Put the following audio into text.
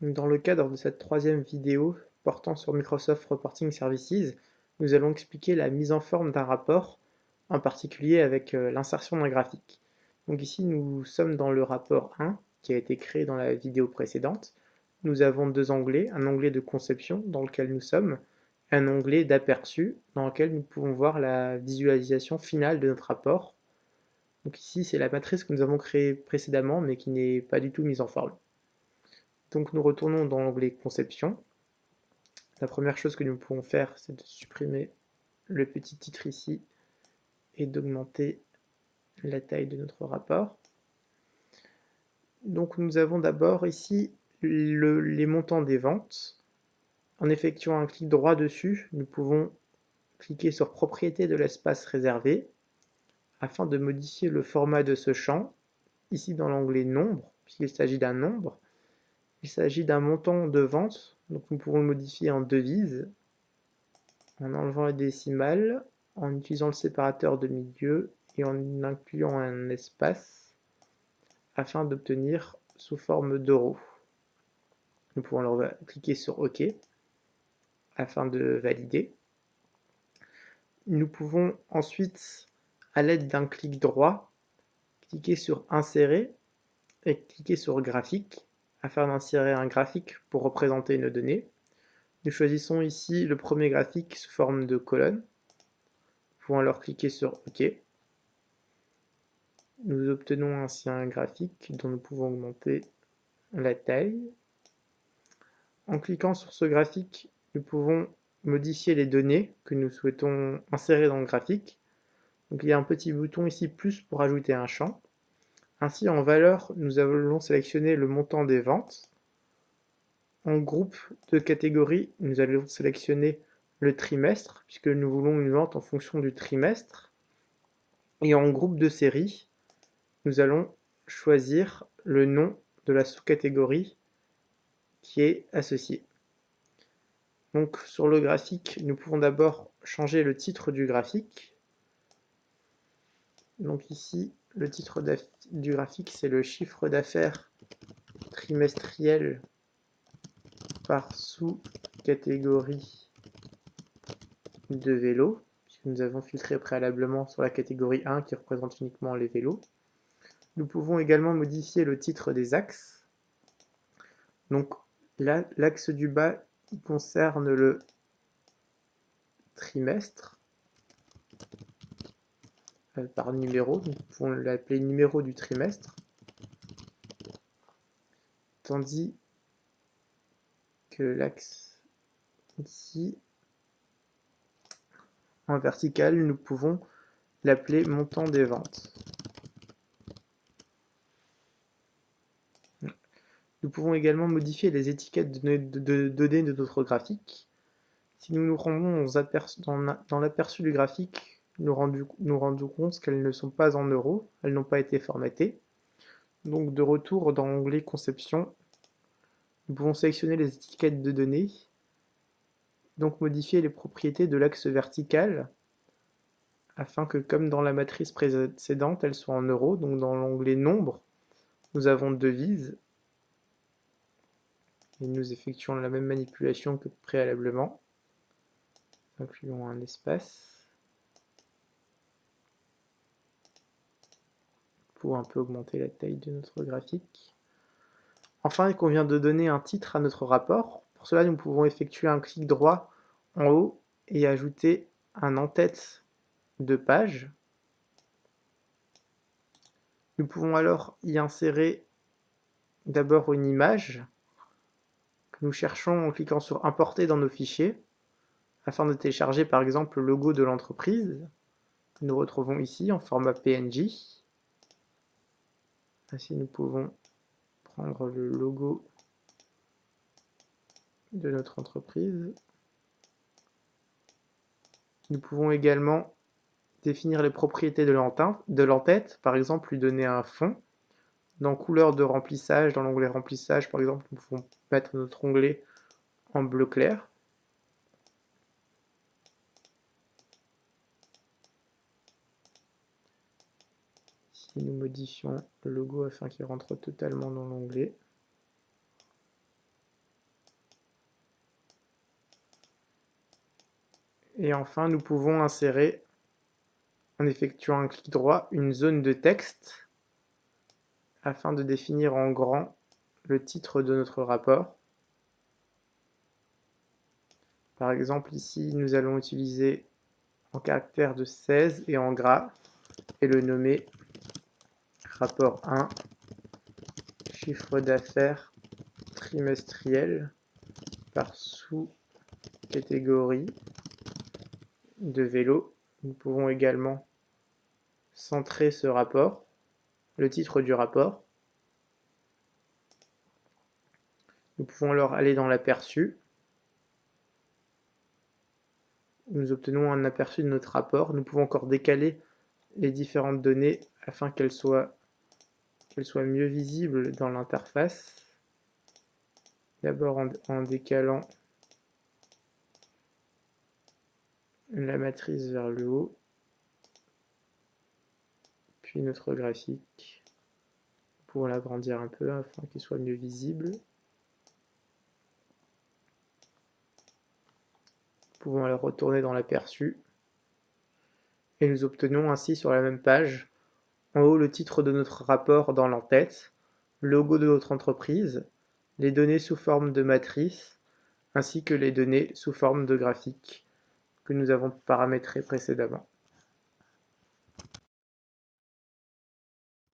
Dans le cadre de cette troisième vidéo portant sur Microsoft Reporting Services, nous allons expliquer la mise en forme d'un rapport, en particulier avec l'insertion d'un graphique. Donc ici, nous sommes dans le rapport 1 qui a été créé dans la vidéo précédente. Nous avons deux onglets, un onglet de conception dans lequel nous sommes, et un onglet d'aperçu dans lequel nous pouvons voir la visualisation finale de notre rapport. Donc ici, c'est la matrice que nous avons créée précédemment, mais qui n'est pas du tout mise en forme. Donc nous retournons dans l'onglet conception. La première chose que nous pouvons faire, c'est de supprimer le petit titre ici et d'augmenter la taille de notre rapport. Donc nous avons d'abord ici les montants des ventes. En effectuant un clic droit dessus, nous pouvons cliquer sur Propriétés de l'espace réservé afin de modifier le format de ce champ, ici dans l'onglet Nombre, puisqu'il s'agit d'un nombre. Il s'agit d'un montant de vente, donc nous pouvons le modifier en devise, en enlevant les décimales, en utilisant le séparateur de milieu et en incluant un espace afin d'obtenir sous forme d'euros. Nous pouvons cliquer sur OK afin de valider. Nous pouvons ensuite, à l'aide d'un clic droit, cliquer sur Insérer et cliquer sur Graphique afin d'insérer un graphique pour représenter une donnée. Nous choisissons ici le premier graphique sous forme de colonne. Nous pouvons alors cliquer sur OK. Nous obtenons ainsi un graphique dont nous pouvons augmenter la taille. En cliquant sur ce graphique, nous pouvons modifier les données que nous souhaitons insérer dans le graphique. Donc il y a un petit bouton ici plus pour ajouter un champ. Ainsi en valeur, nous allons sélectionner le montant des ventes. En groupe de catégories, nous allons sélectionner le trimestre, puisque nous voulons une vente en fonction du trimestre. Et en groupe de série, nous allons choisir le nom de la sous-catégorie qui est associée. Donc sur le graphique, nous pouvons d'abord changer le titre du graphique. Donc ici, le titre du graphique, c'est le chiffre d'affaires trimestriel par sous-catégorie de vélos, puisque nous avons filtré préalablement sur la catégorie 1 qui représente uniquement les vélos. Nous pouvons également modifier le titre des axes. Donc là, l'axe du bas qui concerne le trimestre par numéro, nous pouvons l'appeler numéro du trimestre, tandis que l'axe ici en vertical, nous pouvons l'appeler montant des ventes. Nous pouvons également modifier les étiquettes de données de notre graphique. Si nous nous rendons dans l'aperçu du graphique, nous rendons compte qu'elles ne sont pas en euros, elles n'ont pas été formatées. Donc de retour dans l'onglet Conception, nous pouvons sélectionner les étiquettes de données, donc modifier les propriétés de l'axe vertical, afin que comme dans la matrice précédente, elles soient en euros. Donc dans l'onglet Nombre, nous avons devise, et nous effectuons la même manipulation que préalablement. Incluons un espace pour un peu augmenter la taille de notre graphique. Enfin, il convient de donner un titre à notre rapport. Pour cela, nous pouvons effectuer un clic droit en haut et ajouter un en-tête de page. Nous pouvons alors y insérer d'abord une image que nous cherchons en cliquant sur Importer dans nos fichiers afin de télécharger par exemple le logo de l'entreprise que nous retrouvons ici en format PNG. Ainsi, nous pouvons prendre le logo de notre entreprise. Nous pouvons également définir les propriétés de l'entête, par exemple lui donner un fond. Dans couleur de remplissage, dans l'onglet remplissage par exemple, nous pouvons mettre notre onglet en bleu clair. Ici nous modifions le logo afin qu'il rentre totalement dans l'onglet. Et enfin, nous pouvons insérer, en effectuant un clic droit, une zone de texte afin de définir en grand le titre de notre rapport. Par exemple, ici, nous allons utiliser en caractère de 16 et en gras et le nommer rapport 1, chiffre d'affaires trimestriel par sous-catégorie de vélo. Nous pouvons également centrer ce rapport, le titre du rapport. Nous pouvons alors aller dans l'aperçu. Nous obtenons un aperçu de notre rapport. Nous pouvons encore décaler les différentes données afin qu'elles soient mieux visibles dans l'interface. D'abord en décalant la matrice vers le haut, puis notre graphique. Nous pouvons l'agrandir un peu afin qu'il soit mieux visible. Nous pouvons alors retourner dans l'aperçu et nous obtenons ainsi sur la même page, en haut le titre de notre rapport dans l'en-tête, le logo de notre entreprise, les données sous forme de matrice, ainsi que les données sous forme de graphique que nous avons paramétrées précédemment.